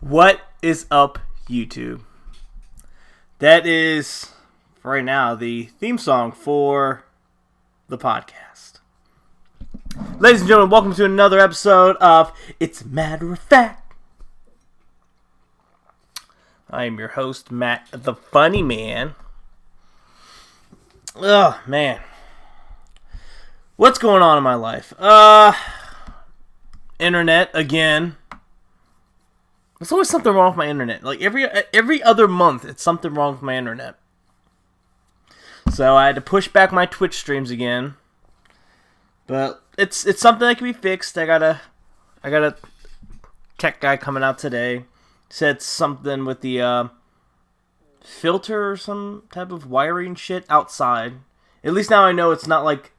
What is up, YouTube? That is, right now, the theme song for the podcast. Ladies and gentlemen, welcome to another episode of It's Matter of Fact. I am your host, MATTtheFUNNYman. Oh, man. What's going on in my life? Internet, again. There's always something wrong with my internet. Like, every other month, it's something wrong with my internet. So, I had to push back my Twitch streams again. But, it's something that can be fixed. I got a tech guy coming out today. Said something with the, filter or some type of wiring shit outside. At least now I know it's not like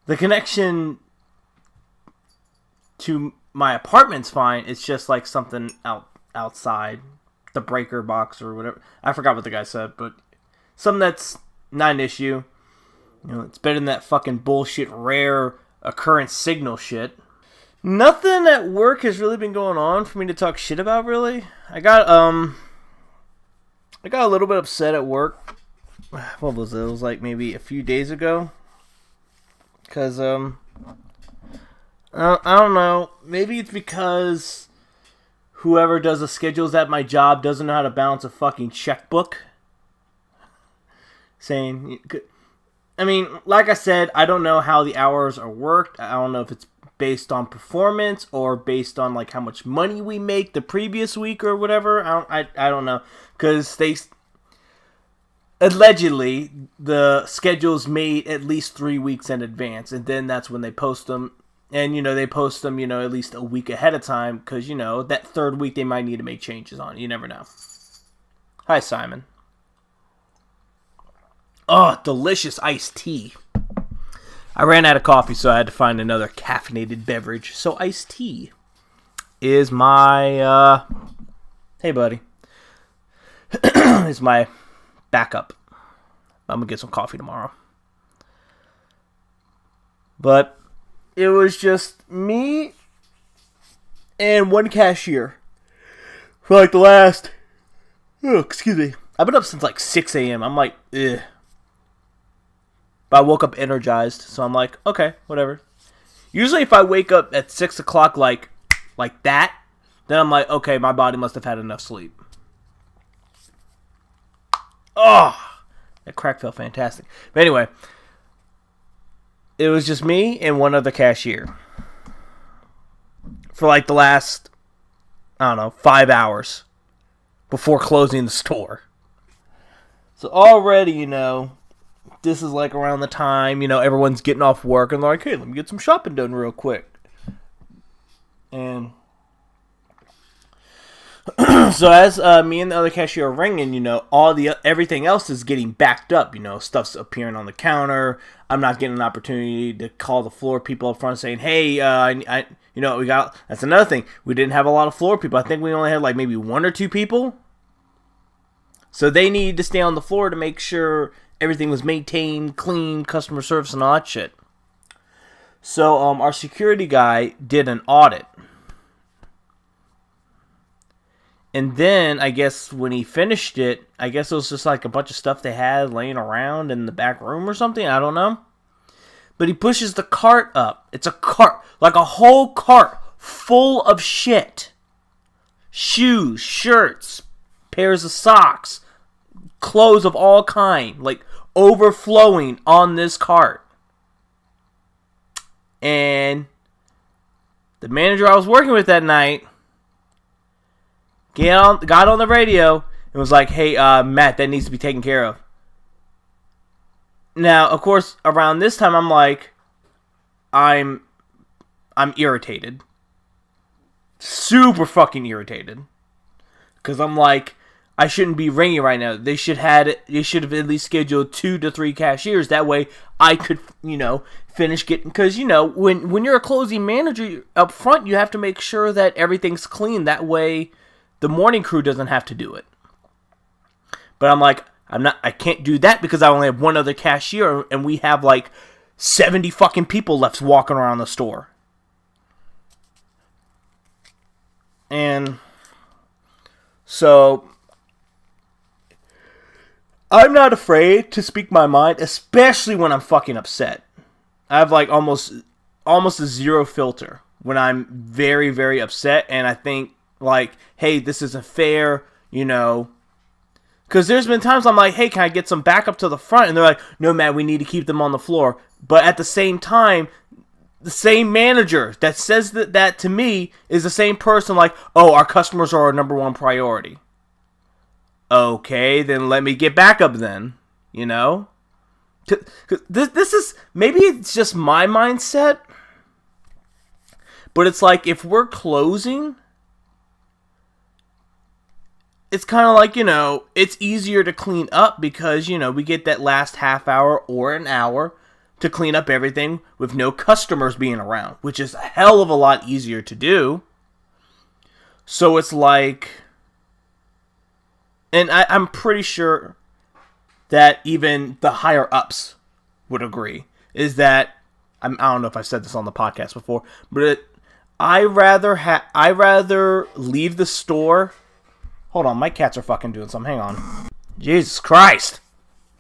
the connection to my apartment's fine. It's just like something outside the breaker box or whatever. I forgot what the guy said, but something that's not an issue. You know, it's better than that fucking bullshit rare occurrence signal shit. Nothing at work has really been going on for me to talk shit about, really. I got a little bit upset at work. What was it? It was like maybe a few days ago. Because, I don't know. Maybe it's because whoever does the schedules at my job doesn't know how to balance a fucking checkbook. I mean, like I said, I don't know how the hours are worked. I don't know if it's based on performance or based on like how much money we make the previous week or whatever. I don't know. Because allegedly, the schedule's made at least 3 weeks in advance. And then that's when they post them. And, they post them, at least a week ahead of time. Because, that third week they might need to make changes on. You never know. Hi, Simon. Oh, delicious iced tea. I ran out of coffee, so I had to find another caffeinated beverage. So iced tea is my, hey, buddy. Is my backup. I'm going to get some coffee tomorrow. But it was just me and one cashier for like the last, excuse me. I've been up since like 6 a.m. I'm like, ugh. But I woke up energized, so I'm like, okay, whatever. Usually if I wake up at 6 o'clock like that, then I'm like, okay, my body must have had enough sleep. Oh, that crack felt fantastic. But anyway, it was just me and one other cashier for like the last, 5 hours before closing the store. So already, this is like around the time, everyone's getting off work and they're like, hey, let me get some shopping done real quick. And so as me and the other cashier are ringing, everything else is getting backed up. Stuff's appearing on the counter. I'm not getting an opportunity to call the floor people up front saying, hey, we got, that's another thing. We didn't have a lot of floor people. I think we only had like maybe 1 or 2 people. So they needed to stay on the floor to make sure everything was maintained, clean, customer service, and all that shit. So our security guy did an audit. And then, I guess, when he finished it, I guess it was just like a bunch of stuff they had laying around in the back room or something. I don't know. But he pushes the cart up. It's a cart. Like a whole cart full of shit. Shoes, shirts, pairs of socks, clothes of all kind. Like, overflowing on this cart. And the manager I was working with that night got on the radio and was like, hey, Matt, that needs to be taken care of. Now, of course, around this time, I'm like, I'm irritated. Super fucking irritated. Because I'm like, I shouldn't be ringing right now. They should have at least scheduled 2 to 3 cashiers. That way, I could, finish getting... Because, when you're a closing manager up front, you have to make sure that everything's clean. That way, the morning crew doesn't have to do it. But I'm like, I can't do that because I only have one other cashier, and we have like 70 fucking people left walking around the store. And so I'm not afraid to speak my mind, especially when I'm fucking upset. I have like almost a zero filter when I'm very, very upset, and I think like, hey, this isn't fair, you know. Because there's been times I'm like, hey, can I get some backup to the front? And they're like, no, man, we need to keep them on the floor. But at the same time, the same manager that says that to me is the same person like, oh, our customers are our number one priority. Okay, then let me get backup then, you know? This is, maybe it's just my mindset, but it's like, if we're closing, it's kind of like, you know, it's easier to clean up because, you know, we get that last half hour or an hour to clean up everything with no customers being around, which is a hell of a lot easier to do. So it's like, and I'm pretty sure that even the higher ups would agree, is that, I don't know if I've said this on the podcast before, but I rather leave the store. Hold on, my cats are fucking doing something. Hang on. Jesus Christ.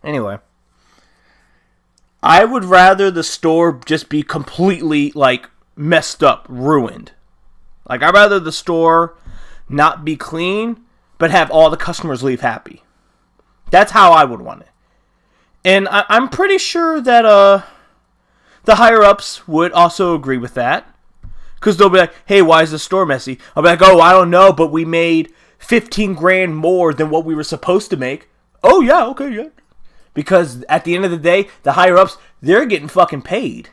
Anyway. I would rather the store just be completely, like, messed up, ruined. Like, I'd rather the store not be clean, but have all the customers leave happy. That's how I would want it. And I'm pretty sure that the higher-ups would also agree with that. Because they'll be like, hey, why is the store messy? I'll be like, oh, I don't know, but we made 15 grand more than what we were supposed to make. Oh, yeah, okay, yeah. Because at the end of the day, the higher-ups, they're getting fucking paid.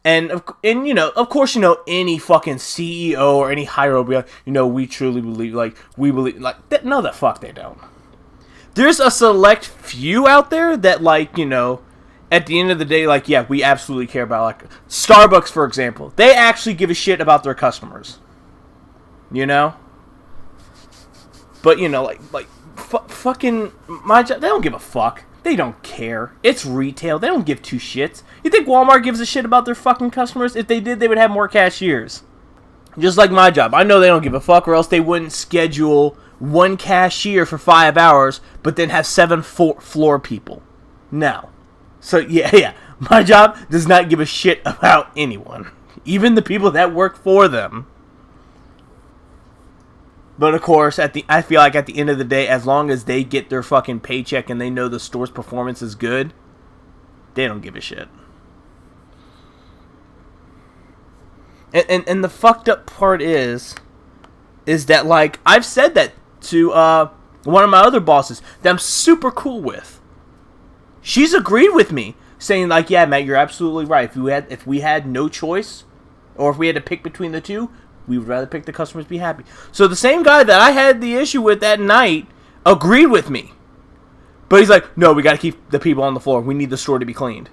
And you know, of course, you know, any fucking CEO or any higher-up will be like, you know, we truly believe, like, we believe, like, that, no, the fuck they don't. There's a select few out there that, like, you know, at the end of the day, like, yeah, we absolutely care about, like, Starbucks, for example. They actually give a shit about their customers. You know? But, you know, like, fucking, my job, they don't give a fuck. They don't care. It's retail. They don't give two shits. You think Walmart gives a shit about their fucking customers? If they did, they would have more cashiers. Just like my job. I know they don't give a fuck, or else they wouldn't schedule one cashier for 5 hours, but then have 7 floor people. No. So, yeah. My job does not give a shit about anyone. Even the people that work for them. But of course, I feel like at the end of the day, as long as they get their fucking paycheck and they know the store's performance is good, they don't give a shit. And the fucked up part is that, like, I've said that to one of my other bosses that I'm super cool with. She's agreed with me, saying like, yeah, Matt, you're absolutely right. If we had no choice, or if we had to pick between the two, we would rather pick the customers be happy. So the same guy that I had the issue with that night agreed with me. But he's like, no, we got to keep the people on the floor. We need the store to be cleaned.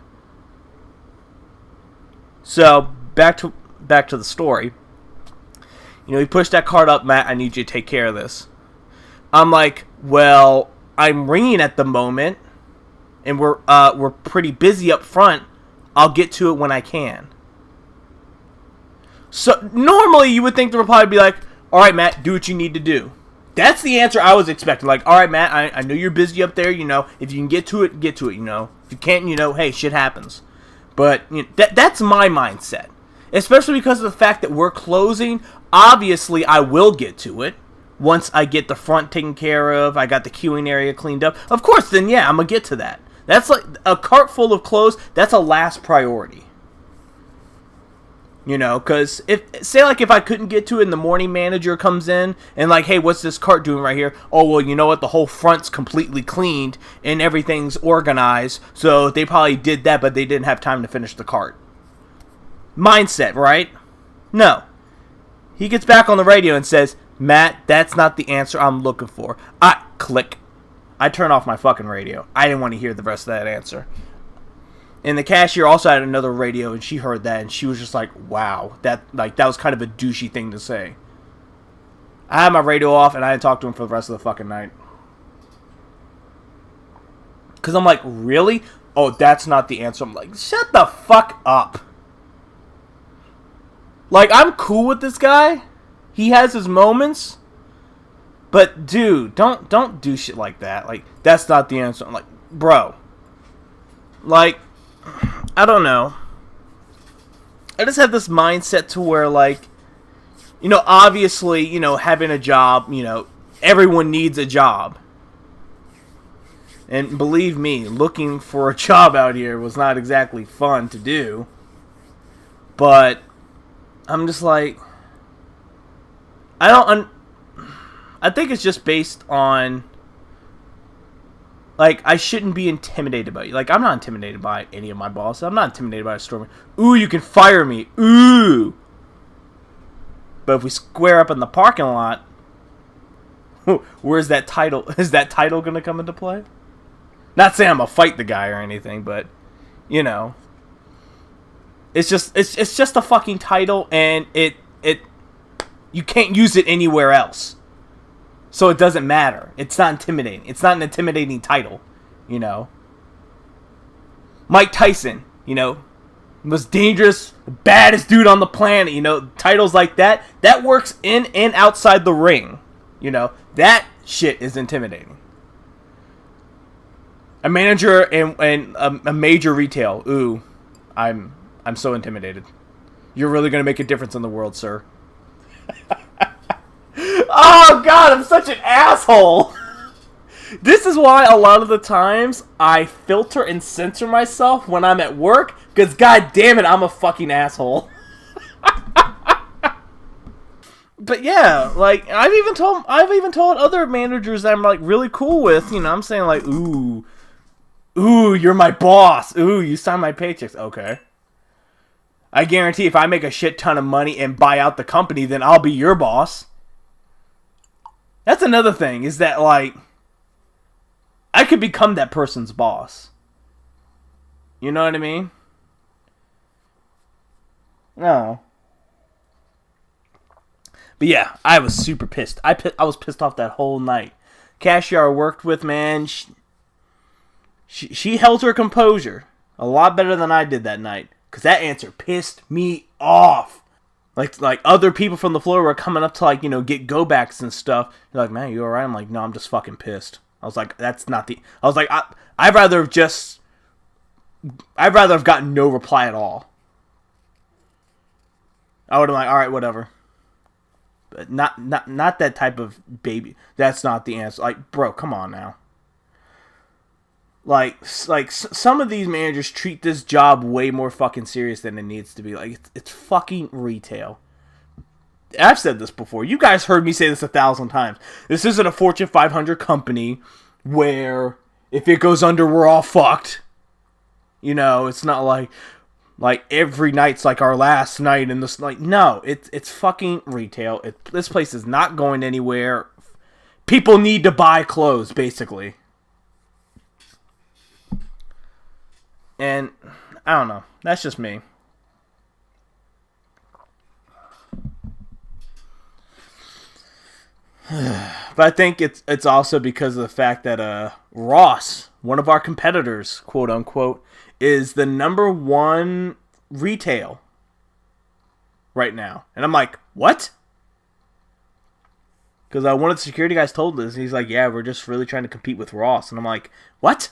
So back to the story. You know, he pushed that cart up, Matt, I need you to take care of this. I'm like, well, I'm ringing at the moment, and we're pretty busy up front. I'll get to it when I can. So, normally you would think they would probably be like, alright, Matt, do what you need to do. That's the answer I was expecting. Like, alright, Matt, I know you're busy up there, you know. If you can get to it, you know. If you can't, you know, hey, shit happens. But, you know, that's my mindset. Especially because of the fact that we're closing. Obviously, I will get to it. Once I get the front taken care of, I got the queuing area cleaned up. Of course, then, yeah, I'm going to get to that. That's like a cart full of clothes. That's a last priority. You know, because if I couldn't get to it and the morning manager comes in and like, hey, what's this cart doing right here? Oh, well, you know what? The whole front's completely cleaned and everything's organized. So they probably did that, but they didn't have time to finish the cart. Mindset, right? No. He gets back on the radio and says, Matt, that's not the answer I'm looking for. Click. I turn off my fucking radio. I didn't want to hear the rest of that answer. And the cashier also had another radio, and she heard that, and she was just like, wow, that was kind of a douchey thing to say. I had my radio off, and I didn't talk to him for the rest of the fucking night. Because I'm like, really? Oh, that's not the answer. I'm like, shut the fuck up. Like, I'm cool with this guy. He has his moments, but dude, don't do shit like that. Like, that's not the answer. I'm like, bro, like, I don't know. I just have this mindset to where, like, you know, obviously, you know, having a job, you know, everyone needs a job. And believe me, looking for a job out here was not exactly fun to do. But I'm just like, I think it's just based on, like, I shouldn't be intimidated by you. Like, I'm not intimidated by any of my bosses. I'm not intimidated by a storm. Ooh, you can fire me. Ooh. But if we square up in the parking lot, where's that title? Is that title going to come into play? Not saying I'm going to fight the guy or anything, but, you know. It's just a fucking title, and you can't use it anywhere else. So it doesn't matter. It's not intimidating. It's not an intimidating title, you know. Mike Tyson, you know, most dangerous, baddest dude on the planet, you know, titles like that works in and outside the ring, you know. That shit is intimidating. A manager and a major retail. Ooh, I'm so intimidated. You're really gonna make a difference in the world, sir. Oh god, I'm such an asshole. This is why a lot of the times I filter and censor myself when I'm at work, because god damn it, I'm a fucking asshole. But yeah, like, I've even told other managers that I'm, like, really cool with, you know, I'm saying, like, ooh, you're my boss. Ooh, you sign my paychecks. Okay. I guarantee if I make a shit ton of money and buy out the company, then I'll be your boss. That's another thing, is that, like, I could become that person's boss. You know what I mean? No. But yeah, I was super pissed. I was pissed off that whole night. Cashier I worked with, man, she held her composure a lot better than I did that night. Because that answer pissed me off. Like other people from the floor were coming up to, like, you know, get go backs and stuff. You're like, man, you alright? I'm like, no, I'm just fucking pissed. I was like, that's not the... I was like, I'd rather have gotten no reply at all. I would have been like, alright, whatever. But not that type of baby. That's not the answer. Like, bro, come on now. Like some of these managers treat this job way more fucking serious than it needs to be. Like, it's fucking retail. I've said this before. You guys heard me say this 1,000 times. This isn't a Fortune 500 company where if it goes under, we're all fucked. You know, it's not like every night's like our last night in this. Like, no, it's fucking retail. This place is not going anywhere. People need to buy clothes, basically. And I don't know. That's just me. But I think it's also because of the fact that Ross, one of our competitors, quote unquote, is the #1 retail right now. And I'm like, what? Because one of the security guys told us, he's like, yeah, we're just really trying to compete with Ross. And I'm like, what?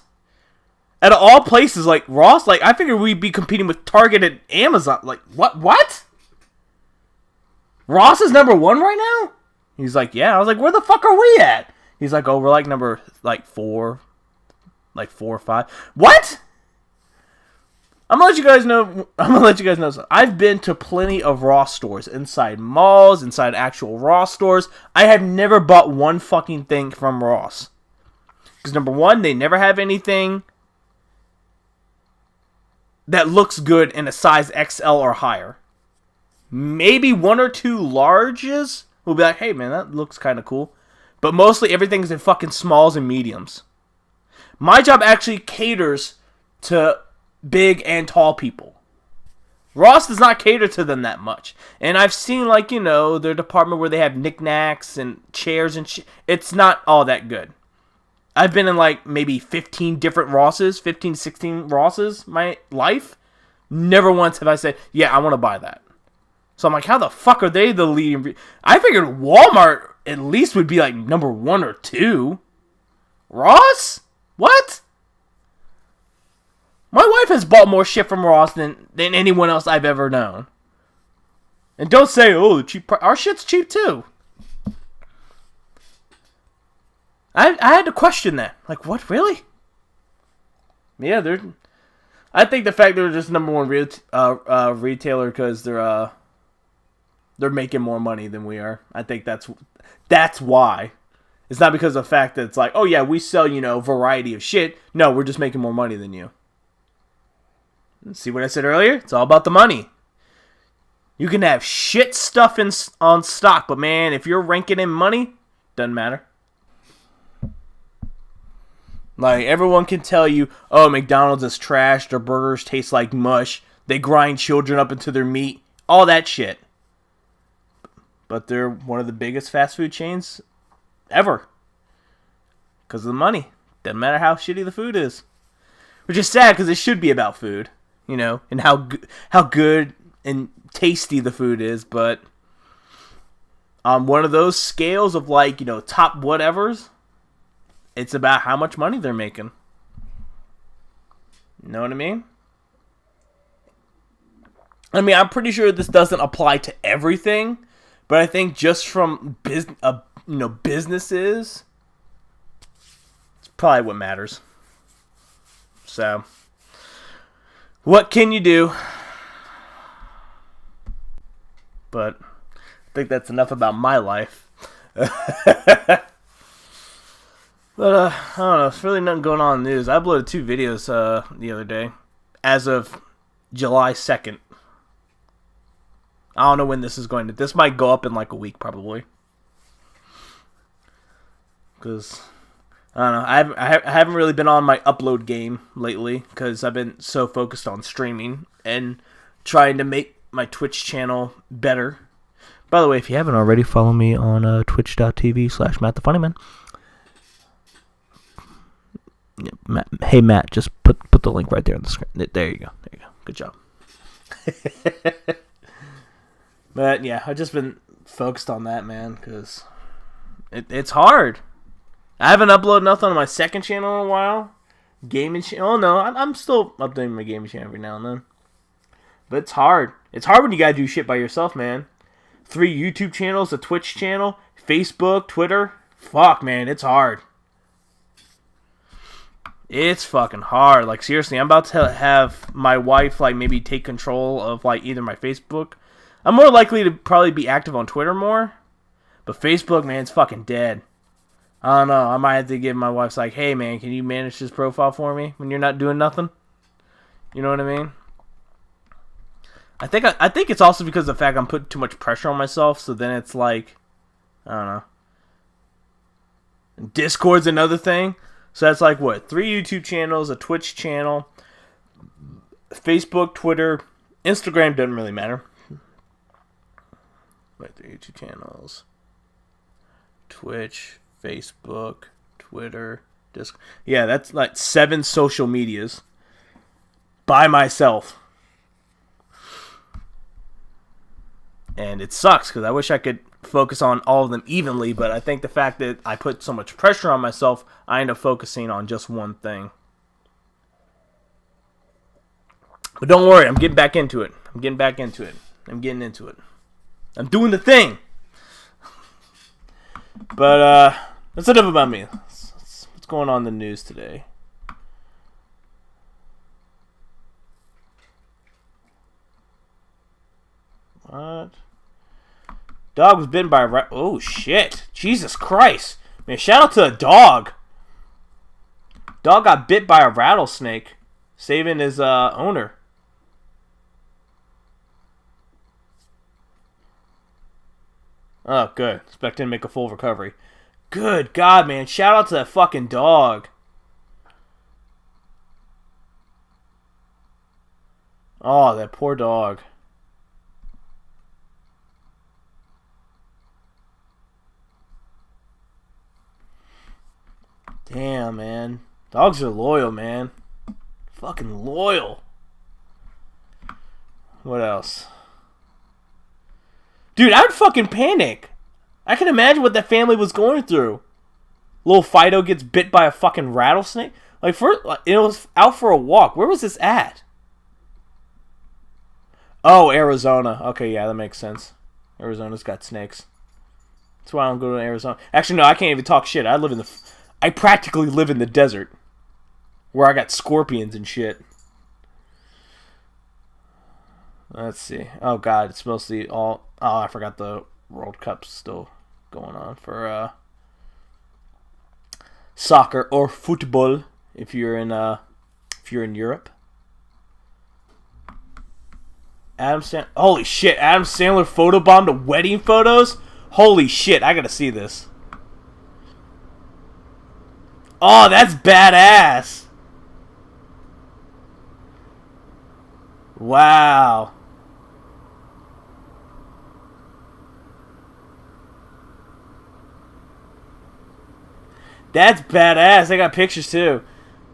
Out of all places, like, Ross, like, I figured we'd be competing with Target and Amazon. Like, what? Ross is #1 right now? He's like, yeah. I was like, where the fuck are we at? He's like, oh, we're like number, like, 4 or 5. What? I'm gonna let you guys know. Something. I've been to plenty of Ross stores, inside malls, inside actual Ross stores. I have never bought one fucking thing from Ross. Because #1, they never have anything that looks good in a size XL or higher. Maybe 1 or 2 larges will be like, hey man, that looks kind of cool. But mostly everything's in fucking smalls and mediums. My job actually caters to big and tall people. Ross does not cater to them that much. And I've seen, like, you know, their department where they have knickknacks and chairs and shit. It's not all that good. I've been in, like, maybe 15 different Rosses, 15, 16 Rosses my life. Never once have I said, yeah, I want to buy that. So I'm like, how the fuck are they the leading? I figured Walmart at least would be like number 1 or 2. Ross? What? My wife has bought more shit from Ross than anyone else I've ever known. And don't say, oh, cheap. Our shit's cheap too. I had to question that. Like, what, really? Yeah, I think the fact they're just number 1 retailer because they're making more money than we are. I think that's why. It's not because of the fact that it's like, oh yeah, we sell, variety of shit. No, we're just making more money than you. See what I said earlier? It's all about the money. You can have shit stuff on stock, but man, if you're ranking in money, doesn't matter. Like, everyone can tell you, oh, McDonald's is trash, their burgers taste like mush, they grind children up into their meat, all that shit. But they're one of the biggest fast food chains ever. Because of the money. Doesn't matter how shitty the food is. Which is sad, because it should be about food. And how good and tasty the food is, but on one of those scales of top whatevers, it's about how much money they're making. You know what I mean? I mean, I'm pretty sure this doesn't apply to everything, but I think just from businesses, it's probably what matters. So, what can you do? But I think that's enough about my life. But I don't know. There's really nothing going on in the news. I uploaded 2 videos the other day, as of July 2nd. I don't know when this is going to. This might go up in like a week, probably. Because I don't know. I haven't really been on my upload game lately because I've been so focused on streaming and trying to make my Twitch channel better. By the way, if you haven't already, follow me on twitch.tv/MATTtheFUNNYman. Hey Matt, just put the link right there on the screen. There you go. Good job. But yeah, I've just been focused on that, man, because it's hard. I haven't uploaded nothing on my second channel in a while. Gaming channel. Oh no, I'm still updating my gaming channel every now and then. But it's hard. It's hard when you gotta do shit by yourself, man. 3 YouTube channels, a Twitch channel, Facebook, Twitter. Fuck, man, it's hard. It's fucking hard. Like, seriously, I'm about to have my wife, maybe take control of, either my Facebook. I'm more likely to probably be active on Twitter more. But Facebook, man, it's fucking dead. I don't know. I might have to give my wife, hey, man, can you manage this profile for me when you're not doing nothing? You know what I mean? I think it's also because of the fact I'm putting too much pressure on myself, so then it's I don't know. Discord's another thing. So that's 3 YouTube channels, a Twitch channel, Facebook, Twitter, Instagram doesn't really matter. 3 YouTube channels, Twitch, Facebook, Twitter, Discord. Yeah, that's 7 social medias by myself. And it sucks because I wish I could focus on all of them evenly, but I think the fact that I put so much pressure on myself, I end up focusing on just one thing. But don't worry, I'm getting back into it. I'm getting into it. I'm doing the thing. But that's enough about me. What's going on in the news today? What? Dog was bitten by a rat. Oh, shit. Jesus Christ. Man, shout out to the dog. Dog got bit by a rattlesnake, saving his owner. Oh, good. Expect him to make a full recovery. Good God, man. Shout out to that fucking dog. Oh, that poor dog. Damn, man. Dogs are loyal, man. Fucking loyal. What else? Dude, I'd fucking panic. I can imagine what that family was going through. Little Fido gets bit by a fucking rattlesnake. Like, it was out for a walk. Where was this at? Oh, Arizona. Okay, yeah, that makes sense. Arizona's got snakes. That's why I don't go to Arizona. Actually, no, I can't even talk shit. I practically live in the desert. Where I got scorpions and shit. Let's see. Oh, God, it's mostly all... Oh, I forgot the World Cup's still going on for soccer or football if you're in Europe. Holy shit, Adam Sandler photobombed a wedding photos? Holy shit, I gotta see this. Oh, that's badass. Wow. That's badass. I got pictures too.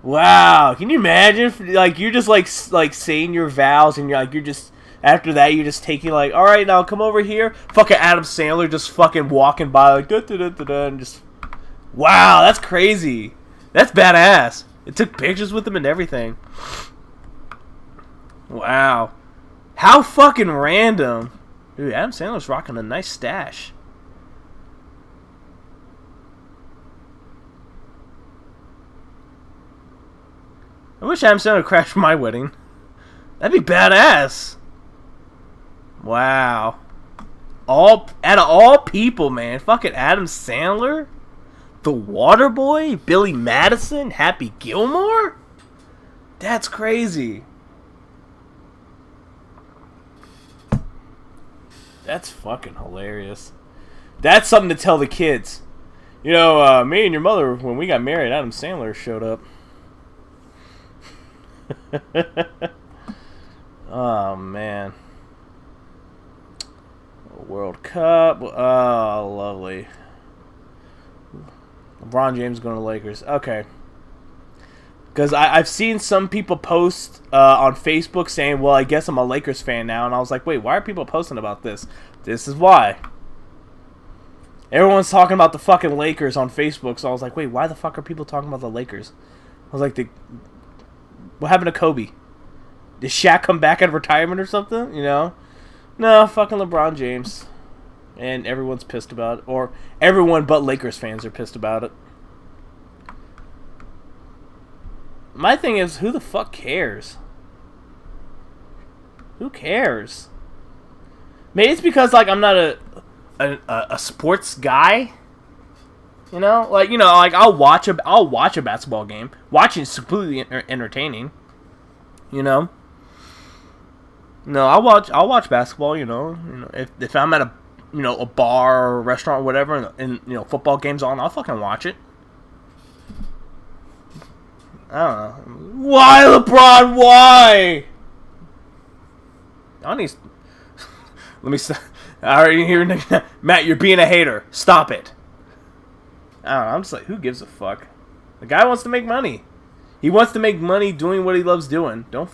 Wow. Can you imagine? Like, you're just like saying your vows, and you're just after that you're just taking like, all right, now come over here. Fucking Adam Sandler just fucking walking by like da da da da da, and just wow. That's crazy. That's badass. It took pictures with him and everything. Wow. How fucking random. Dude, Adam Sandler's rocking a nice stash. I wish Adam Sandler crashed my wedding. That'd be badass. Wow. Out of all people, man. Fucking Adam Sandler? The Waterboy? Billy Madison? Happy Gilmore? That's crazy. That's fucking hilarious. That's something to tell the kids. You know, me and your mother, when we got married, Adam Sandler showed up. Oh, man. World Cup. Oh, lovely. LeBron James going to Lakers. Okay. Because I've seen some people post on Facebook saying, well, I guess I'm a Lakers fan now. And I was like, wait, why are people posting about this? This is why. Everyone's talking about the fucking Lakers on Facebook. So I was like, wait, why the fuck are people talking about the Lakers? I was like, what happened to Kobe? Did Shaq come back out of retirement or something? You know? No, fucking LeBron James. And everyone's pissed about it. Or everyone but Lakers fans are pissed about it. My thing is, who the fuck cares? Who cares? Maybe it's because, like, I'm not a sports guy. You know? Like, I'll watch a basketball game. Watching is completely entertaining. You know? No, I'll watch basketball, you know, if I'm at a bar or a restaurant or whatever, and football game's on, I'll fucking watch it. I don't know. Why, LeBron? Why? Let me stop. I already hear Matt. You're being a hater. Stop it. I don't know. I'm just like, who gives a fuck? The guy wants to make money. He wants to make money doing what he loves doing. Don't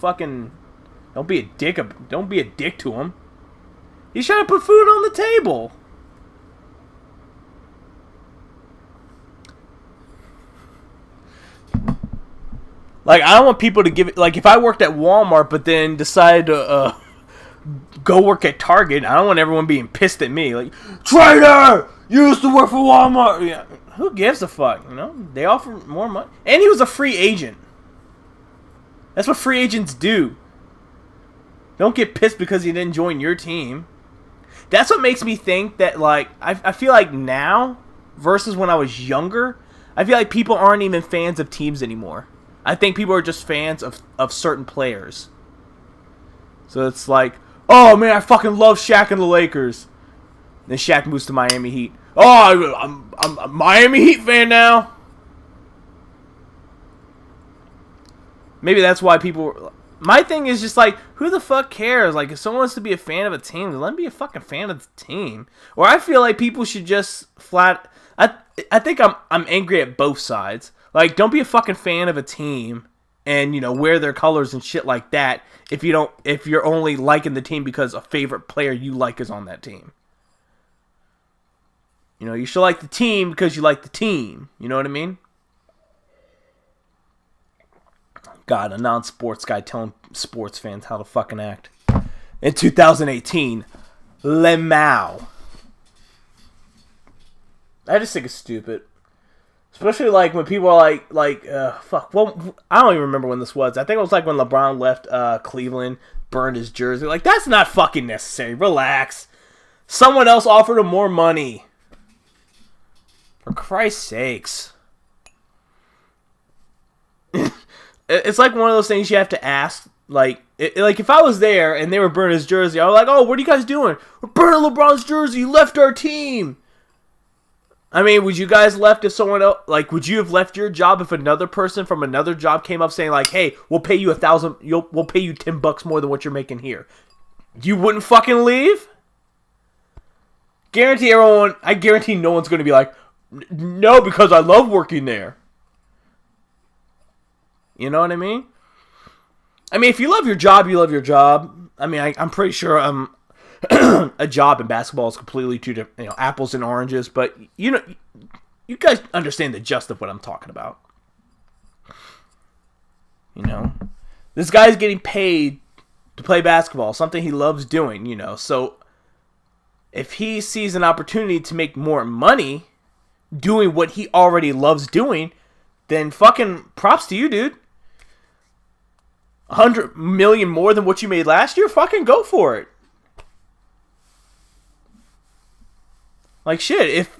be a dick. Don't be a dick to him. He's trying to put food on the table. Like, I don't want people to give it... Like, if I worked at Walmart but then decided to go work at Target, I don't want everyone being pissed at me. Like, traitor! You used to work for Walmart! Yeah. Who gives a fuck, you know? They offer more money. And he was a free agent. That's what free agents do. Don't get pissed because he didn't join your team. That's what makes me think that, like... I feel like now, versus when I was younger, I feel like people aren't even fans of teams anymore. I think people are just fans of certain players. So it's like, oh man, I fucking love Shaq and the Lakers. Then Shaq moves to Miami Heat. Oh, I'm a Miami Heat fan now. Maybe that's why people... My thing is just like, who the fuck cares? Like, if someone wants to be a fan of a team, then let them be a fucking fan of the team. Or I feel like people should just flat... I think I'm angry at both sides. Like, don't be a fucking fan of a team and, wear their colors and shit like that if you're only liking the team because a favorite player you like is on that team. You know, you should like the team because you like the team. You know what I mean? God, a non-sports guy telling sports fans how to fucking act. In 2018, Lemao. I just think it's stupid. Especially, like, when people are fuck. Well, I don't even remember when this was. I think it was, like, when LeBron left Cleveland, burned his jersey. Like, that's not fucking necessary. Relax. Someone else offered him more money. For Christ's sakes. It's like one of those things you have to ask. Like, if I was there and they were burning his jersey, I was like, oh, what are you guys doing? We're burning LeBron's jersey. You left our team. I mean, would you guys left if someone else, like, would you have left your job if another person from another job came up saying, like, hey, we'll pay you we'll pay you $10 more than what you're making here? You wouldn't fucking leave? I guarantee no one's going to be like, no, because I love working there. You know what I mean? I mean, if you love your job, you love your job. I mean, I'm pretty sure a job in basketball is completely two different, you know, apples and oranges. But you know, you guys understand the gist of what I'm talking about. You know, this guy's getting paid to play basketball, something he loves doing. You know, so if he sees an opportunity to make more money doing what he already loves doing, then fucking props to you, dude. 100 million more than what you made last year? Fucking go for it. Like shit, if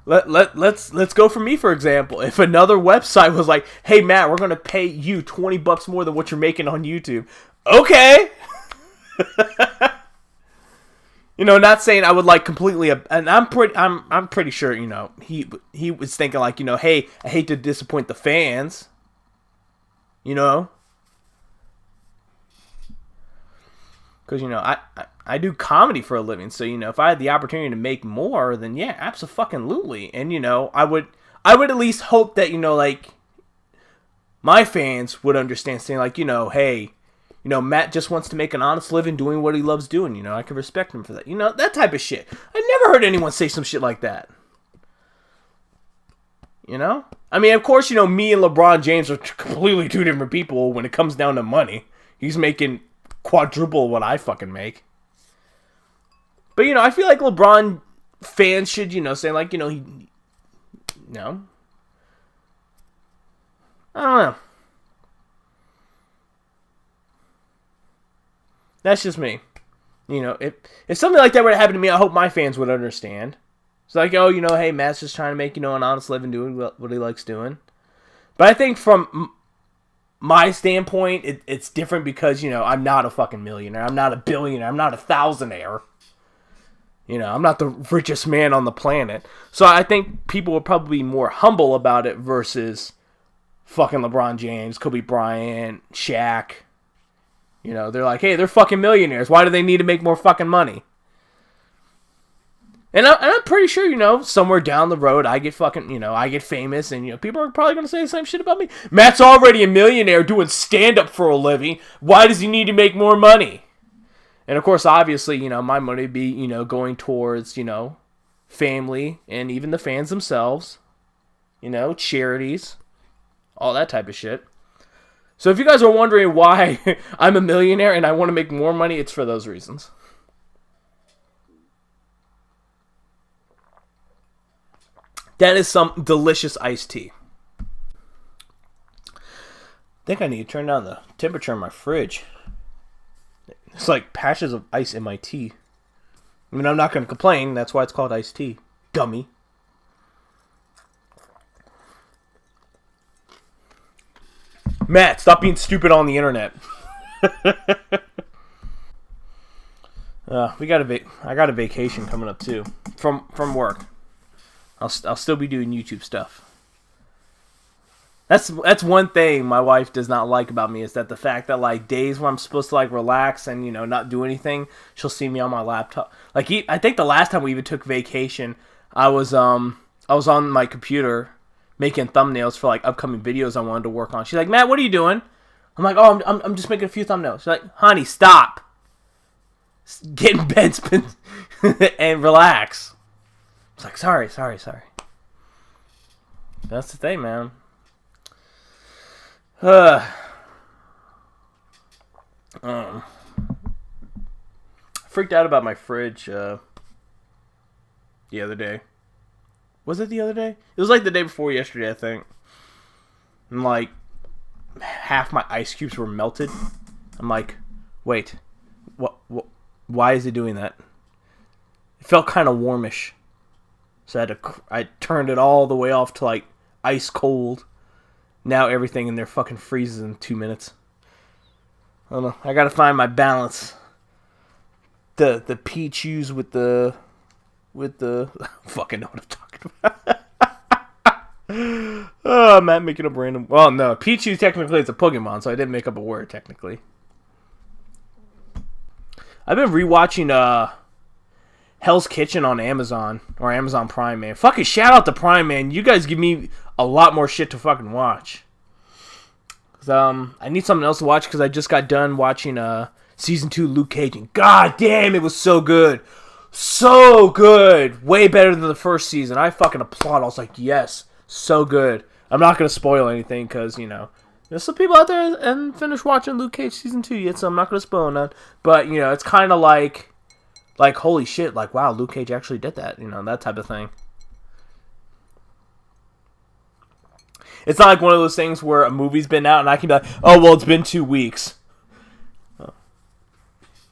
let's go for me for example. If another website was like, "Hey Matt, we're going to pay you $20 more than what you're making on YouTube." Okay. You know, not saying I would like completely, and I'm pretty sure, you know, he was thinking like, you know, hey, I hate to disappoint the fans. You know? Because, you know, I do comedy for a living. So, you know, if I had the opportunity to make more, then yeah, abso-fucking-lutely. And, you know, I would at least hope that, you know, like, my fans would understand, saying like, you know, hey, you know, Matt just wants to make an honest living doing what he loves doing. You know, I can respect him for that. You know, that type of shit. I never heard anyone say some shit like that. You know? I mean, of course, you know, me and LeBron James are completely two different people when it comes down to money. He's making quadruple what I fucking make. But, you know, I feel like LeBron fans should, you know, say, like, you know, no. I don't know. That's just me. You know, if something like that were to happen to me, I hope my fans would understand. It's like, oh, you know, hey, Matt's just trying to make, you know, an honest living doing what he likes doing. But I think from my standpoint, it's different because, you know, I'm not a fucking millionaire. I'm not a billionaire. I'm not a thousandaire. You know, I'm not the richest man on the planet. So I think people would probably be more humble about it versus fucking LeBron James, Kobe Bryant, Shaq. You know, they're like, hey, they're fucking millionaires. Why do they need to make more fucking money? And I'm pretty sure, you know, somewhere down the road, I get fucking, you know, I get famous, and, you know, people are probably going to say the same shit about me. Matt's already a millionaire doing stand-up for a living. Why does he need to make more money? And, of course, obviously, you know, my money would be, you know, going towards, you know, family and even the fans themselves. You know, charities. All that type of shit. So if you guys are wondering why I'm a millionaire and I want to make more money, it's for those reasons. That is some delicious iced tea. I think I need to turn down the temperature in my fridge. It's like patches of ice in my tea. I mean, I'm not going to complain. That's why it's called iced tea. Dummy. Matt, stop being stupid on the internet. I got a vacation coming up too from work. I'll still be doing YouTube stuff. That's one thing my wife does not like about me, is that the fact that, like, days when I'm supposed to, like, relax and, you know, not do anything, she'll see me on my laptop. Like, I think the last time we even took vacation, I was on my computer making thumbnails for, like, upcoming videos I wanted to work on. She's like, Matt, what are you doing? I'm like, oh, I'm just making a few thumbnails. She's like, honey, stop. Get in bed and relax. It's like, sorry. That's the thing, man. Freaked out about my fridge the other day. Was it the other day? It was like the day before yesterday, I think. And like half my ice cubes were melted. I'm like, wait, what? Why is it doing that? It felt kind of warmish, so I turned it all the way off to like ice cold. Now everything in there fucking freezes in 2 minutes. I don't know. I gotta find my balance. The peach juice with the I fucking know what I'm talking about. Oh, Matt making up random. Well, no, Pichu technically is a Pokemon, so I didn't make up a word technically. I've been rewatching Hell's Kitchen on Amazon or Amazon Prime, man. Fucking shout out to Prime, man. You guys give me a lot more shit to fucking watch. I need something else to watch because I just got done watching season 2 Luke Cage, and god damn, it was so good. So good. Way better than the first season. I fucking applaud. I was like, yes, so good. I'm not going to spoil anything because, you know, there's some people out there and finished watching Luke Cage season 2 yet, so I'm not going to spoil none. But, you know, it's kind of like, holy shit, like, wow, Luke Cage actually did that, you know, that type of thing. It's not like one of those things where a movie's been out and I can be like, oh, well, it's been 2 weeks.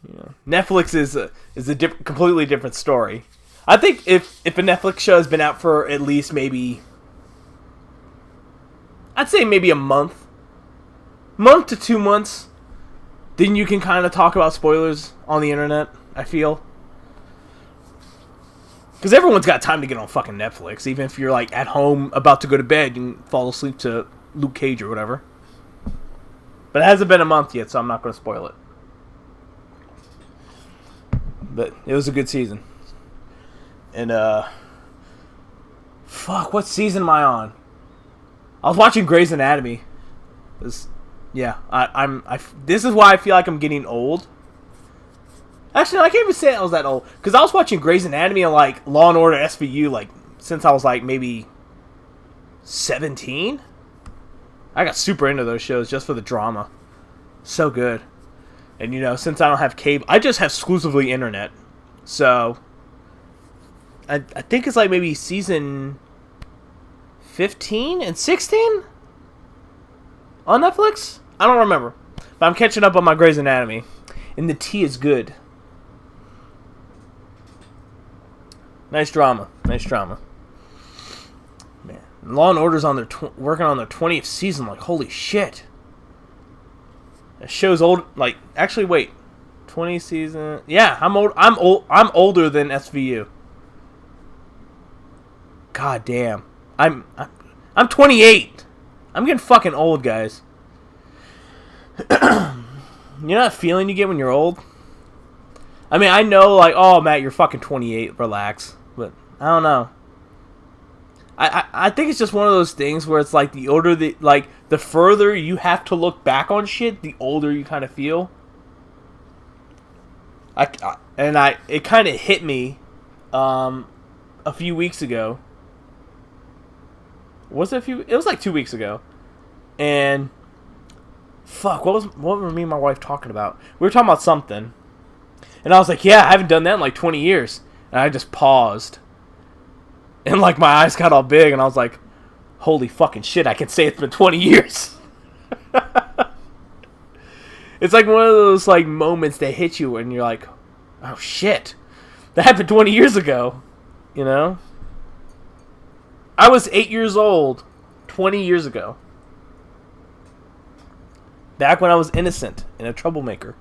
You know, Netflix is a completely different story. I think if a Netflix show has been out for at least maybe, I'd say maybe a month to 2 months, then you can kind of talk about spoilers on the internet, I feel. Because everyone's got time to get on fucking Netflix, even if you're like at home about to go to bed and fall asleep to Luke Cage or whatever. But it hasn't been a month yet, so I'm not going to spoil it. But it was a good season. And, fuck, what season am I on? I was watching Grey's Anatomy. This is why I feel like I'm getting old. Actually, I can't even say I was that old. Because I was watching Grey's Anatomy and, like, Law & Order SVU, like, since I was, like, maybe 17. I got super into those shows just for the drama. So good. And, you know, since I don't have cable, I just have exclusively internet. So, I think it's like maybe season 15 and 16 on Netflix? I don't remember. But I'm catching up on my Grey's Anatomy. And the tea is good. Nice drama. Man, Law & Order's on their working on their 20th season. Like, holy shit. That show's old. Like, actually, wait, 20 season. Yeah, I'm old. I'm older than SVU. God damn. I'm 28. I'm getting fucking old, guys. You know that feeling you get when you're old? I mean, I know, like, oh, Matt, you're fucking 28. Relax. But I don't know. I think it's just one of those things where it's like the older the further you have to look back on shit, the older you kind of feel. It kind of hit me a few weeks ago. Was it it was like 2 weeks ago. And fuck, what were me and my wife talking about? We were talking about something. And I was like, yeah, I haven't done that in like 20 years. And I just paused. And, like, my eyes got all big, and I was like, holy fucking shit, I can say it's been 20 years. It's like one of those, like, moments that hit you and you're like, oh, shit. That happened 20 years ago, you know? I was 8 years old 20 years ago. Back when I was innocent and a troublemaker.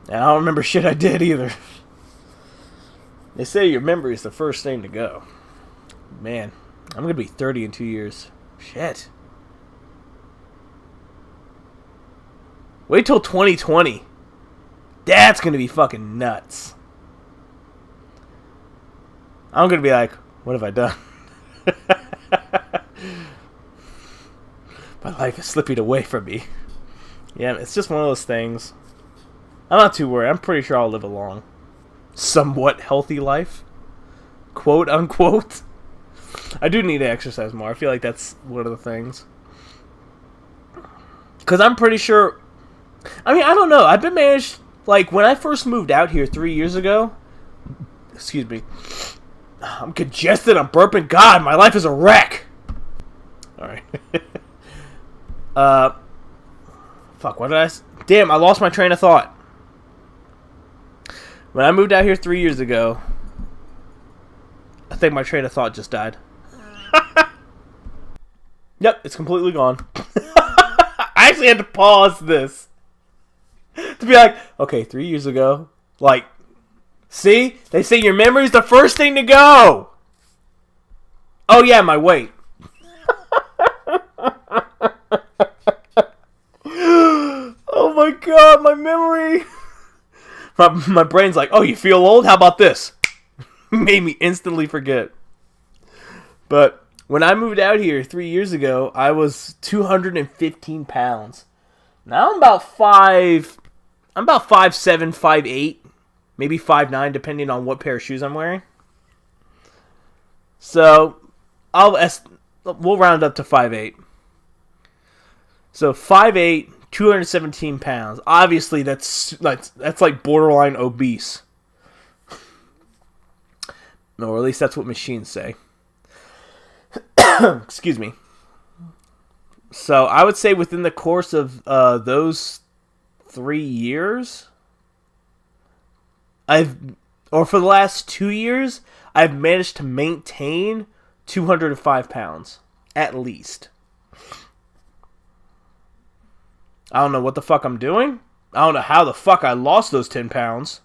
And I don't remember shit I did either. They say your memory is the first thing to go. Man, I'm going to be 30 in 2 years. Shit. Wait till 2020. That's going to be fucking nuts. I'm going to be like, what have I done? My life is slipping away from me. Yeah, it's just one of those things. I'm not too worried. I'm pretty sure I'll live a long, somewhat healthy life. quote unquote. I do need to exercise more. I feel like that's one of the things. Because I'm pretty sure... I mean, I don't know. I've been managed... Like, when I first moved out here 3 years ago... Excuse me. I'm congested. I'm burping. God, my life is a wreck. Alright. Fuck, what did I... Damn, I lost my train of thought. When I moved out here 3 years ago... I think my train of thought just died. Yep, it's completely gone. I actually had to pause this to be like, okay, 3 years ago, like, see, they say your memory's the first thing to go. Oh yeah, my weight. Oh my god, my memory. My brain's like, oh, you feel old? How about this? Made me instantly forget. But when I moved out here 3 years ago, I was 215 pounds. Now I'm about 5'7", 5'8", maybe 5'9", depending on what pair of shoes I'm wearing. So we'll round up to 5'8". So 5'8", 217 pounds. Obviously, that's like borderline obese. Or at least that's what machines say. Excuse me. So I would say within the course of those 3 years, for the last 2 years, I've managed to maintain 205 pounds at least. I don't know what the fuck I'm doing. I don't know how the fuck I lost those 10 pounds.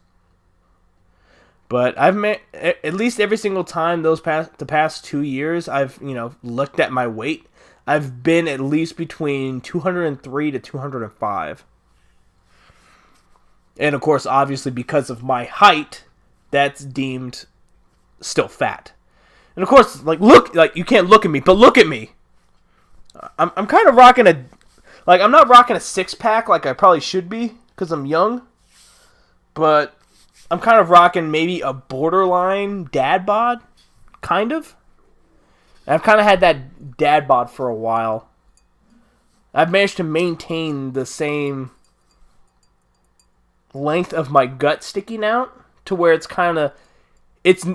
But I've at least every single time the past 2 years I've looked at my weight, I've been at least between 203 to 205. And of course, obviously because of my height, that's deemed still fat. And of course, you can't look at me, but look at me. I'm kind of rocking I'm not rocking a six pack like I probably should be because I'm young, but I'm kind of rocking maybe a borderline dad bod, kind of. I've kind of had that dad bod for a while. I've managed to maintain the same length of my gut sticking out to where it's kind of... It's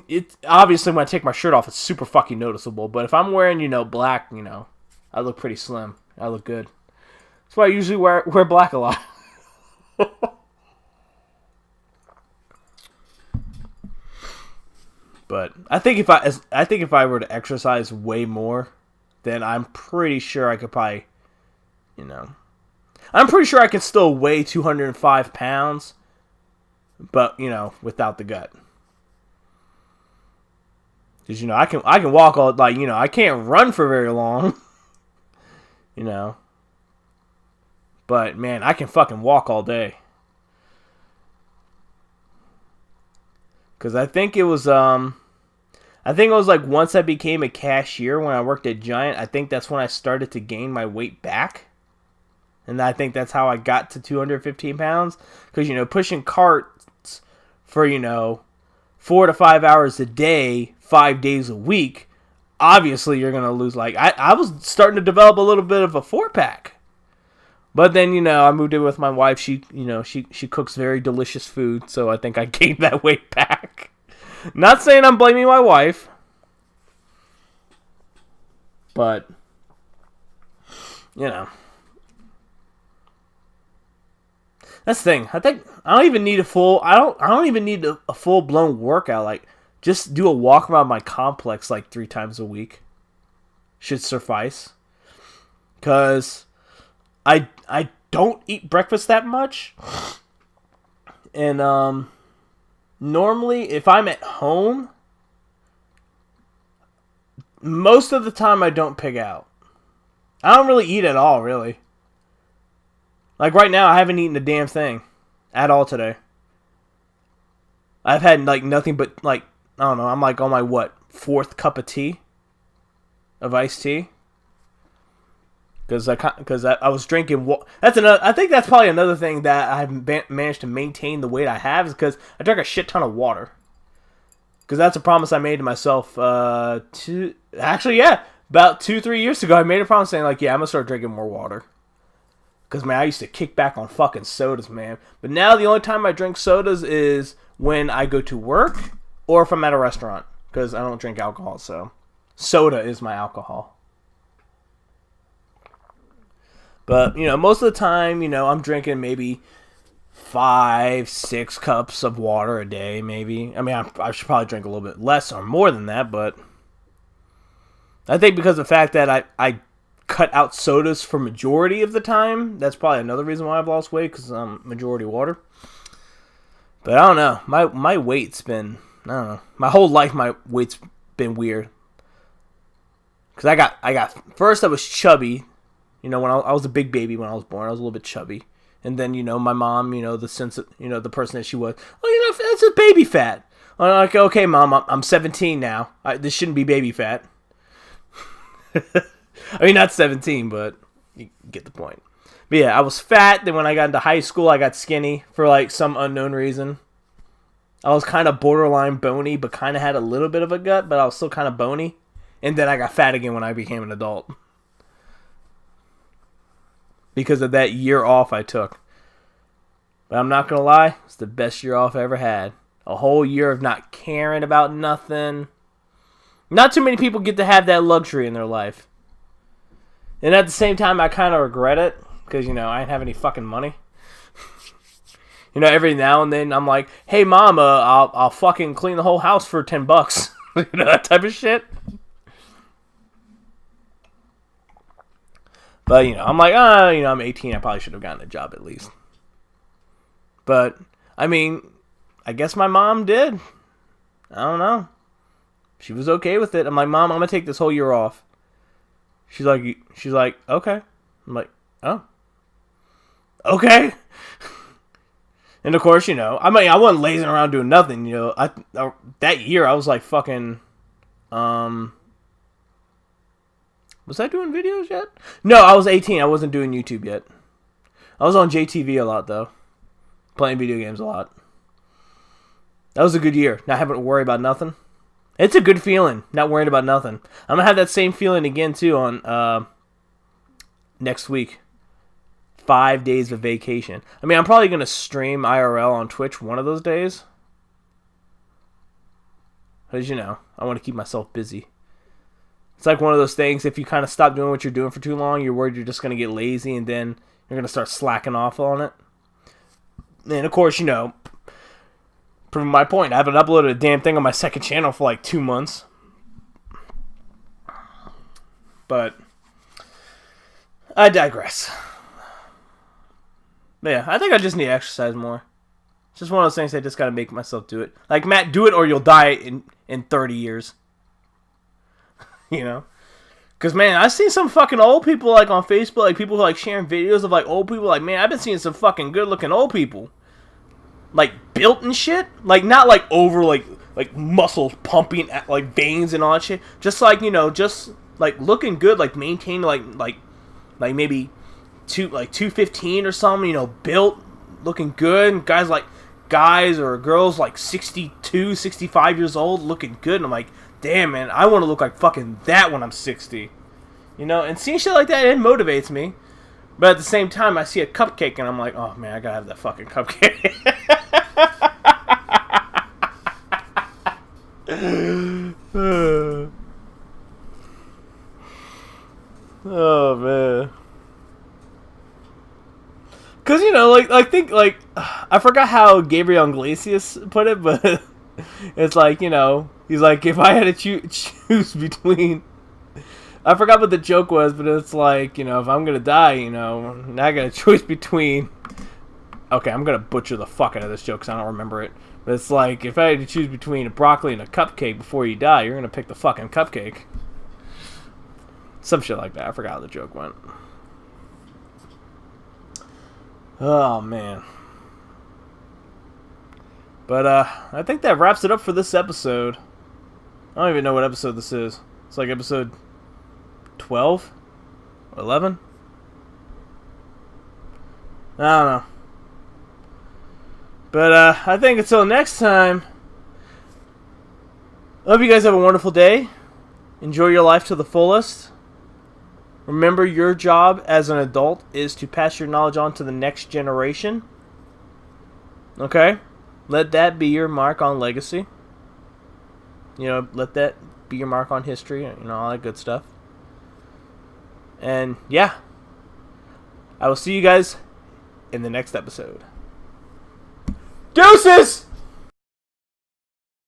obviously when I take my shirt off, it's super fucking noticeable. But if I'm wearing, black, I look pretty slim. I look good. That's why I usually wear black a lot. But I think if I were to exercise way more, then I'm pretty sure I could probably, I'm pretty sure I can still weigh 205 pounds, but without the gut. Because I can walk all I can't run for very long, but man, I can fucking walk all day. Because I think it was like once I became a cashier when I worked at Giant, I think that's when I started to gain my weight back. And I think that's how I got to 215 pounds. Because, pushing carts for, 4 to 5 hours a day, 5 days a week, obviously you're going to lose. I was starting to develop a little bit of a 4-pack. But then, I moved in with my wife. She cooks very delicious food. So I think I gained that weight back. Not saying I'm blaming my wife. But, that's the thing. I think I don't even need a full blown workout. Just do a walk around my complex 3 times a week should suffice. Cause I don't eat breakfast that much. And normally if I'm at home, most of the time I don't pig out. I don't really eat at all, really. Right now, I haven't eaten a damn thing at all today. I've had, nothing but, I don't know, I'm, on my, 4th cup of tea? Of iced tea? Because I was drinking... I think that's probably another thing that I've managed to maintain the weight I have is because I drank a shit ton of water. Because that's a promise I made to myself. About 2-3 years ago, I made a promise saying like, yeah, I'm gonna start drinking more water. Because man, I used to kick back on fucking sodas, man. But now the only time I drink sodas is when I go to work or if I'm at a restaurant. Because I don't drink alcohol, so soda is my alcohol. But, most of the time, I'm drinking maybe 5-6 cups of water a day, maybe. I mean, I should probably drink a little bit less or more than that, but I think because of the fact that I cut out sodas for majority of the time, that's probably another reason why I've lost weight, because I'm majority water. But I don't know. My weight's been, I don't know. My whole life, my weight's been weird. Because I got, first I was chubby. When I was a big baby when I was born, I was a little bit chubby. And then, my mom, the sense of, the person that she was, it's a baby fat. I'm like, okay, mom, I'm 17 now. This shouldn't be baby fat. I mean, not 17, but you get the point. But yeah, I was fat. Then when I got into high school, I got skinny for like some unknown reason. I was kind of borderline bony, but kind of had a little bit of a gut, but I was still kind of bony. And then I got fat again when I became an adult. Because of that year off I took. But I'm not going to lie, it's the best year off I ever had. A whole year of not caring about nothing. Not too many people get to have that luxury in their life. And at the same time, I kind of regret it. Because, I didn't have any fucking money. Every now and then I'm like, hey mom, I'll fucking clean the whole house for $10. That type of shit. But, I'm like, I'm 18. I probably should have gotten a job at least. But, I mean, I guess my mom did. I don't know. She was okay with it. I'm like, Mom, I'm going to take this whole year off. She's like, okay. I'm like, oh. Okay. And of course, I mean, I wasn't lazing around doing nothing, that year I was like fucking, was I doing videos yet? No, I was 18. I wasn't doing YouTube yet. I was on JTV a lot, though. Playing video games a lot. That was a good year. Not having to worry about nothing. It's a good feeling, not worrying about nothing. I'm going to have that same feeling again, too, on next week. 5 days of vacation. I mean, I'm probably going to stream IRL on Twitch one of those days. Because, I want to keep myself busy. It's like one of those things, if you kind of stop doing what you're doing for too long, you're worried you're just going to get lazy, and then you're going to start slacking off on it. And, of course, proving my point, I haven't uploaded a damn thing on my second channel for like 2 months. But I digress. But yeah, I think I just need to exercise more. It's just one of those things I just got to make myself do it. Like, Matt, do it or you'll die in 30 years. Because, man, I've seen some fucking old people, like, on Facebook, like, people who, like, sharing videos of, like, old people, like, man, I've been seeing some fucking good-looking old people. Like, built and shit. Like, not, like, over, like muscles pumping, like, veins and all that shit. Just, like, just, like, looking good, like, maintaining, like maybe 215 or something, built, looking good, and guys or girls, like, 62, 65 years old, looking good, and I'm like, damn, man, I want to look like fucking that when I'm 60. And seeing shit like that, it motivates me. But at the same time, I see a cupcake, and I'm like, oh, man, I gotta have that fucking cupcake. Oh, man. Because, I forgot how Gabriel Iglesias put it, but it's like, he's like, if I had to choose between, I forgot what the joke was, but it's like, if I'm going to die, now I got a choice between, okay, I'm going to butcher the fuck out of this joke because I don't remember it, but it's like, if I had to choose between a broccoli and a cupcake before you die, you're going to pick the fucking cupcake. Some shit like that. I forgot how the joke went. Oh, man. But, I think that wraps it up for this episode. I don't even know what episode this is. It's like episode 12? 11? I don't know. But, I think until next time, I hope you guys have a wonderful day. Enjoy your life to the fullest. Remember, your job as an adult is to pass your knowledge on to the next generation. Okay? Let that be your mark on legacy. You know, let that be your mark on history, you know, all that good stuff. And yeah, I will see you guys in the next episode. Deuces!